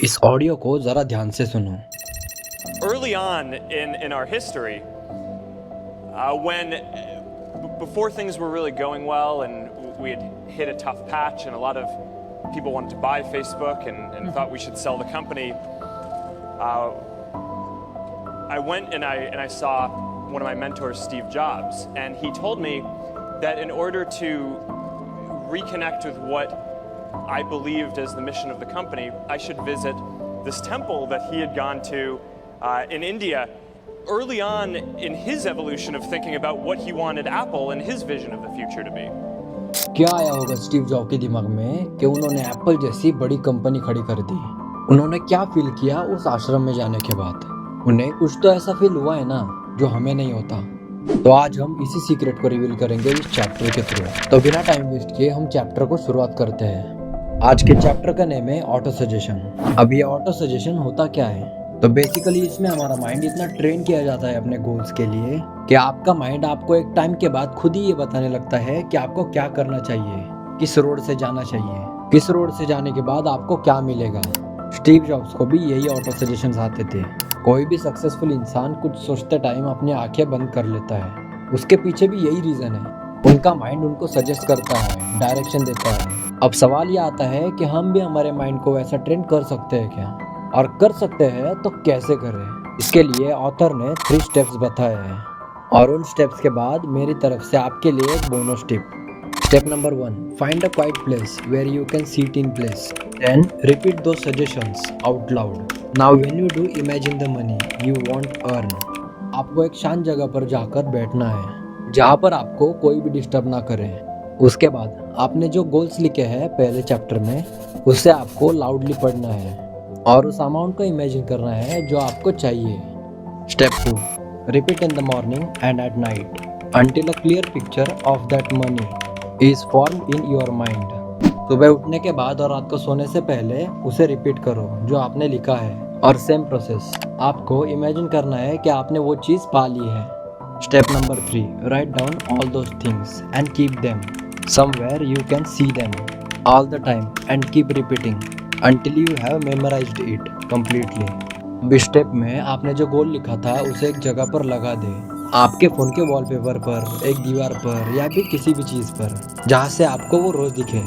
इस ऑडियो को जरा ध्यान से सुनो। Early on in our history, when before things were really going well and we had hit a tough patch and a lot of people wanted to buy Facebook and thought we should sell the company, I went and I saw one of my mentors, Steve Jobs, and he told me that in order to reconnect with what I believed as the mission of the company, I should visit this temple that he had gone to in India early on in his evolution of thinking about what he wanted Apple and his vision of the future to be. क्या आया होगा Steve job के दिमाग में कि उन्होंने Apple जैसी बड़ी कंपनी खड़ी कर दी। उन्होंने क्या फील किया उस आश्रम में जाने के बाद। उन्हें कुछ तो ऐसा फील हुआ है ना जो हमें नहीं होता। तो आज हम इसी सीक्रेट को रिवील करेंगे इस चैप्टर के थ्रू। तो बिना टाइम वेस्ट किए हम चैप्टर को शुरुआत करते हैं। आज के चैप्टर का नेम है ऑटो सजेशन। अब ये ऑटो सजेशन होता क्या है? तो बेसिकली इसमें हमारा माइंड इतना ट्रेन किया जाता है अपने गोल्स के लिए कि आपका माइंड आपको एक टाइम के बाद खुद ही ये बताने लगता है कि आपको क्या करना चाहिए, किस रोड से जाना चाहिए, किस रोड से जाने के बाद आपको क्या मिलेगा। स्टीव जॉब्स को भी यही ऑटो सजेशंस आते थे। कोई भी सक्सेसफुल इंसान कुछ सोचते टाइम अपनी आंखें बंद कर लेता है। उसके पीछे भी यही रीजन है। उनका माइंड उनको सजेस्ट करता है, डायरेक्शन देता है। अब सवाल ये आता है कि हम भी हमारे माइंड को वैसा ट्रेन कर सकते हैं क्या, और कर सकते हैं तो कैसे करें। इसके लिए ऑथर ने 3 स्टेप्स बताए हैं और उन स्टेप्स के बाद मेरी तरफ से आपके लिए एक bonus tip. Step number 1, find a quiet place where you can seat in place, then repeat दो suggestions out loud. Now when you do imagine the money you want earn. आपको एक शांत जगह पर जाकर बैठना है जहाँ पर आपको कोई भी डिस्टर्ब ना करे। उसके बाद आपने जो गोल्स लिखे हैं पहले चैप्टर में उससे आपको लाउडली पढ़ना है और उस अमाउंट को इमेजिन करना है जो आपको चाहिए। Step 2, repeat in the morning and at night until a clear picture of that money is formed in your mind. सुबह उठने के बाद और रात को सोने से पहले उसे रिपीट करो जो आपने लिखा है, और सेम प्रोसेस आपको इमेजिन करना है कि आपने वो चीज़ पा ली है। Step number 3, write down all those things and keep them somewhere you can see them all the time and keep repeating until you have memorized it completely। इस स्टेप में आपने जो गोल लिखा था उसे एक जगह पर लगा दे, आपके फोन के वॉलपेपर पर, एक दीवार पर, या भी किसी भी चीज पर जहाँ से आपको वो रोज दिखे।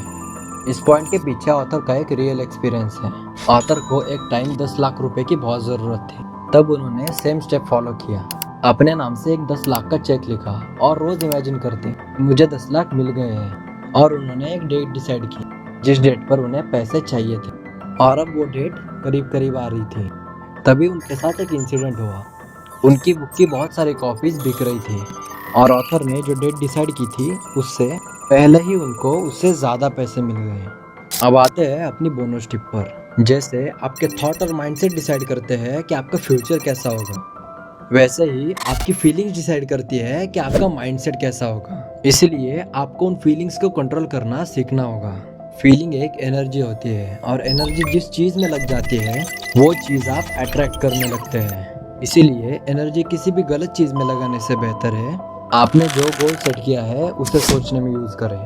इस पॉइंट के पीछे ऑथर का एक रियल एक्सपीरियंस है। ऑथर को एक टाइम 10 लाख रुपए की बहुत जरूरत थी, तब उन्होंने सेम स्टेप फॉलो किया। अपने नाम से एक 10 लाख का चेक लिखा और रोज इमेजिन करते मुझे 10 लाख मिल गए हैं, और उन्होंने एक डेट डिसाइड की जिस डेट पर उन्हें पैसे चाहिए थे, और अब वो डेट करीब करीब आ रही थी। तभी उनके साथ एक इंसिडेंट हुआ। उनकी बुक की बहुत सारी कॉपीज बिक रही थी और ऑथर ने जो डेट डिसाइड की थी उससे पहले ही उनको उससे ज़्यादा पैसे मिल गए। अब आते हैं अपनी बोनस टिप पर। जैसे आपके थॉट और माइंडसेट डिसाइड करते हैं कि आपका फ्यूचर कैसा होगा, वैसे ही आपकी फीलिंग्स डिसाइड करती है कि आपका माइंडसेट कैसा होगा। इसलिए आपको उन फीलिंग्स को कंट्रोल करना सीखना होगा। फीलिंग एक एनर्जी होती है और एनर्जी जिस चीज़ में लग जाती है वो चीज़ आप अट्रैक्ट करने लगते हैं। इसीलिए एनर्जी किसी भी गलत चीज़ में लगाने से बेहतर है आपने जो गोल सेट किया है उसे सोचने में यूज़ करें।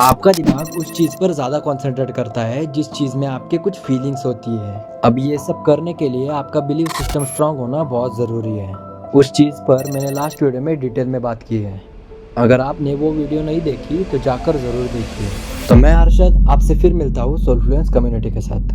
आपका दिमाग उस चीज़ पर ज़्यादा कंसंट्रेट करता है जिस चीज़ में आपके कुछ फीलिंग्स होती है। अब ये सब करने के लिए आपका बिलीव सिस्टम स्ट्रांग होना बहुत ज़रूरी है। उस चीज़ पर मैंने लास्ट वीडियो में डिटेल में बात की है। अगर आपने वो वीडियो नहीं देखी तो जाकर ज़रूर देखिए। तो मैं अरशद आपसे फिर मिलता हूँ सोलफ्लुएंस कम्युनिटी के साथ।